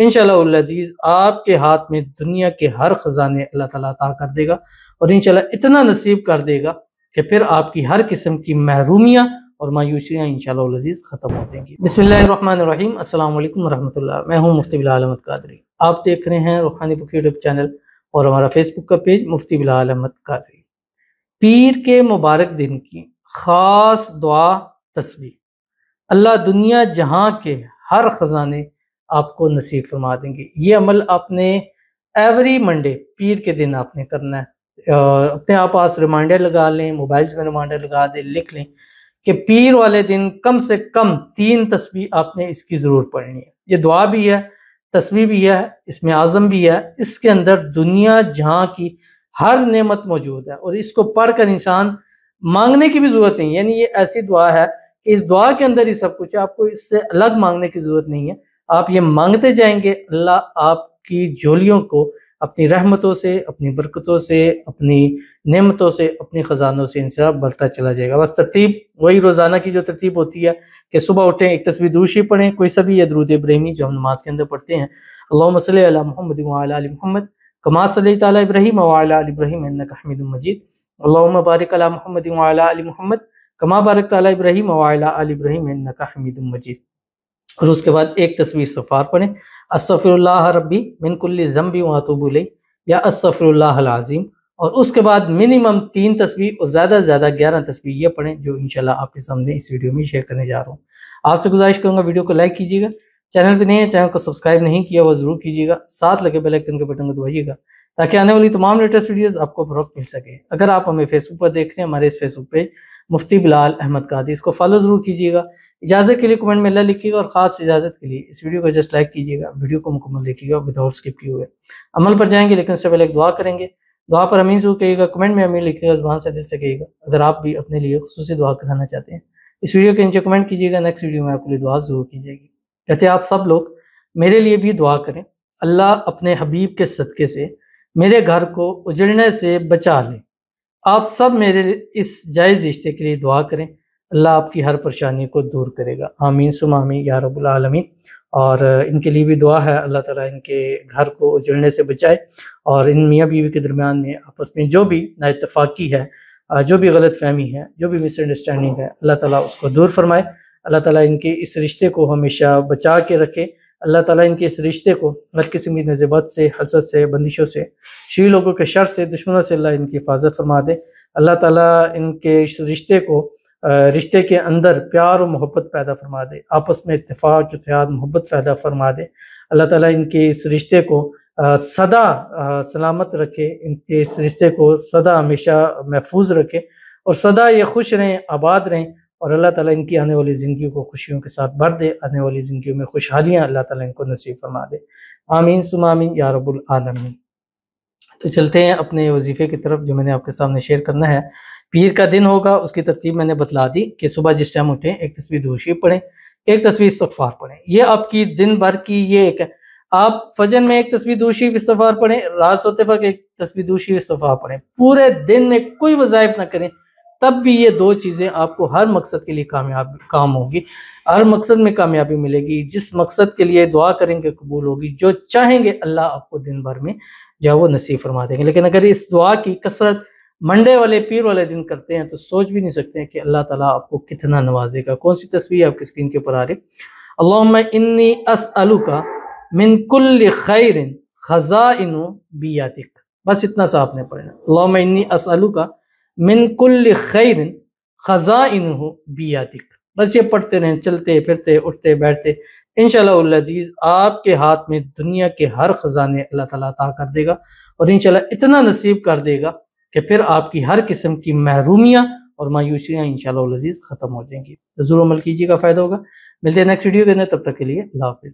انشاءاللہ العزیز آپ کے ہاتھ میں دنیا کے ہر خزانے اللہ تعالیٰ عطا کر دے گا، اور انشاءاللہ اتنا نصیب کر دے گا کہ پھر آپ کی ہر قسم کی محرومیاں اور مایوسیاں انشاءاللہ العزیز ختم ہو جائیں گی۔ بسم اللہ الرحمن الرحیم۔ السلام علیکم ورحمۃ اللہ۔ میں ہوں مفتی بلال احمد قادری، آپ دیکھ رہے ہیں روحانی بک یوٹیوب چینل اور ہمارا فیس بک کا پیج مفتی بلال احمد قادری۔ پیر کے مبارک دن کی خاص دعا تسبیح، اللہ دنیا جہاں کے ہر خزانے آپ کو نصیب فرما دیں گے۔ یہ عمل آپ نے ایوری منڈے پیر کے دن آپ نے کرنا ہے۔ اپنے آپ پاس ریمائنڈر لگا لیں، موبائلز میں ریمائنڈر لگا دیں، لکھ لیں کہ پیر والے دن کم سے کم 3 تسبیح آپ نے اس کی ضرور پڑھنی ہے۔ یہ دعا بھی ہے، تسبیح بھی ہے، اس میں اعظم بھی ہے، اس کے اندر دنیا جہاں کی ہر نعمت موجود ہے، اور اس کو پڑھ کر انسان مانگنے کی بھی ضرورت نہیں، یعنی یہ ایسی دعا ہے کہ اس دعا کے اندر ہی سب کچھ ہے، آپ کو اس سے الگ مانگنے کی ضرورت نہیں ہے۔ آپ یہ مانگتے جائیں گے، اللہ آپ کی جھولیوں کو اپنی رحمتوں سے، اپنی برکتوں سے، اپنی نعمتوں سے، اپنی خزانوں سے انسان بڑھتا چلا جائے گا۔ بس ترتیب وہی روزانہ کی جو ترتیب ہوتی ہے کہ صبح اٹھیں، ایک تسبیح درود شریف پڑھیں، کوئی سا بھی یا درود ابراہیمی جو ہم نماز کے اندر پڑھتے ہیں، اللہم صلی علی محمد وعلی آل محمد کما صلیت علی ابراہیم وعلی آل ابراہیم انک حمید مجید، اللہم بارک علی محمد وعلی آل محمد کما بارکت علی ابراہیم وعلی آل ابراہیم انک حمید مجید۔ اور اس کے بعد ایک تسبیح استغفار پڑھیں، استغفر اللہ ربی من کل ذنب واتوب الیہ یا استغفر اللہ العظیم۔ اور اس کے بعد منیمم 3 تسبیح اور زیادہ سے زیادہ 11 تسبیح یہ پڑھیں جو انشاءاللہ آپ کے سامنے اس ویڈیو میں شیئر کرنے جا رہا ہوں۔ آپ سے گزارش کروں گا ویڈیو کو لائک کیجیے گا، چینل پہ نہیں ہے چینل کو سبسکرائب نہیں کیا وہ ضرور کیجیے گا، ساتھ لگے بیل آئیکن کے بٹن کو دبائیے گا تاکہ آنے والی تمام لیٹسٹ ویڈیوز آپ کو بروقت مل سکے۔ اگر آپ ہمیں فیس بک پر دیکھ رہے ہیں، ہمارے اس فیس بک پیج مفتی بلال احمد قادری، اس کو فالو ضرور کیجیے گا۔ اجازت کے لیے کمنٹ میں اللہ لکھیے گا، اور خاص اجازت کے لیے اس ویڈیو کو جسٹ لائک کیجیے گا، ویڈیو کو مکمل دیکھیے گا وداؤٹ اسکپ کیے ہوئے۔ عمل پر جائیں گے لیکن اس سے پہلے ایک دعا کریں گے، دعا پر امین ضرور کہیے گا، کمنٹ میں امین لکھیے گا، زبان سے دل سے کہیے گا۔ اگر آپ بھی اپنے لیے خصوصی دعا کرانا چاہتے ہیں اس ویڈیو کے نیچے کمنٹ کیجیے گا، نیکسٹ ویڈیو میں آپ کے لیے دعا ضرور کی جائے گی۔ کہتے ہیں آپ سب لوگ میرے لیے بھی دعا کریں، اللہ اپنے حبیب کے صدقے سے میرے گھر کو اجڑنے سے بچا لے۔ آپ سب میرے اس جائز رشتے کے لیے دعا کریں، اللہ آپ کی ہر پریشانی کو دور کرے گا، آمین ثم آمین یا رب العالمین۔ اور ان کے لیے بھی دعا ہے اللہ تعالیٰ ان کے گھر کو اجڑنے سے بچائے، اور ان میاں بیوی کے درمیان میں آپس میں جو بھی نا اتفاقی ہے، جو بھی غلط فہمی ہے، جو بھی مس انڈرسٹینڈنگ ہے، اللہ تعالیٰ اس کو دور فرمائے۔ اللہ تعالیٰ ان کے اس رشتے کو ہمیشہ بچا کے رکھے، اللہ تعالیٰ ان کے اس رشتے کو ہر قسم کی نسبت سے، حسد سے، بندشوں سے، شیعی لوگوں کے شر سے، دشمنوں سے اللہ ان کی حفاظت فرما دے۔ اللہ تعالیٰ ان کے اس رشتے کے اندر پیار و محبت پیدا فرما دے، آپس میں اتفاق، اتحاد، محبت پیدا فرما دے۔ اللہ تعالیٰ ان کے اس رشتے کو سدا سلامت رکھے، ان کے اس رشتے کو سدا ہمیشہ محفوظ رکھے، اور سدا یہ خوش رہیں، آباد رہیں، اور اللہ تعالیٰ ان کی آنے والی زندگی کو خوشیوں کے ساتھ بھر دے، آنے والی زندگیوں میں خوشحالیاں اللہ تعالیٰ ان کو نصیب فرما دے، آمین ثم آمین یا رب العالمین۔ تو چلتے ہیں اپنے وظیفے کی طرف جو میں نے آپ کے سامنے شیئر کرنا ہے۔ پیر کا دن ہوگا، اس کی ترتیب میں نے بتلا دی کہ صبح جس ٹائم اٹھیں ایک تسبیح درود شریف پڑھیں، ایک تسبیح استغفار پڑھیں، یہ آپ کی دن بھر کی یہ ایک ہے۔ آپ فجر میں ایک تسبیح درود شریف استغفار پڑھیں، رات سوتے وقت ایک تسبیح درود شریف استغفار پڑھیں، پورے دن میں کوئی وظائف نہ کریں، تب بھی یہ 2 چیزیں آپ کو ہر مقصد کے لیے کام ہوگی، ہر مقصد میں کامیابی ملے گی۔ جس مقصد کے لیے دعا کریں گے قبول ہوگی، جو چاہیں گے اللہ آپ کو دن بھر میں جو وہ نصیب فرما دیں گے۔ لیکن اگر اس دعا کی کثرت منڈے والے پیر والے دن کرتے ہیں تو سوچ بھی نہیں سکتے ہیں کہ اللہ تعالیٰ آپ کو کتنا نوازے گا۔ کون سی تصویر آپ کی اسکرین کے اوپر آ رہی؟ اللہم انی اسألک من کل خیر خزائن بیدک، بس اتنا سا آپ نے پڑھنا، اللہم انی اسألک من کل خیر خزائن بیدک، بس یہ پڑھتے رہیں، چلتے پھرتے اٹھتے بیٹھتے، انشاءاللہ العزیز آپ کے ہاتھ میں دنیا کے ہر خزانے اللہ تعالیٰ عطا کر دے گا، اور انشاءاللہ اتنا نصیب کر دے گا کہ پھر آپ کی ہر قسم کی محرومیاں اور مایوسیاں انشاءاللہ العزیز ختم ہو جائیں گی۔ تو ضرور عمل کیجیے گا، فائدہ ہوگا۔ ملتے ہیں نیکسٹ ویڈیو کے اندر، تب تک کے لیے اللہ حافظ۔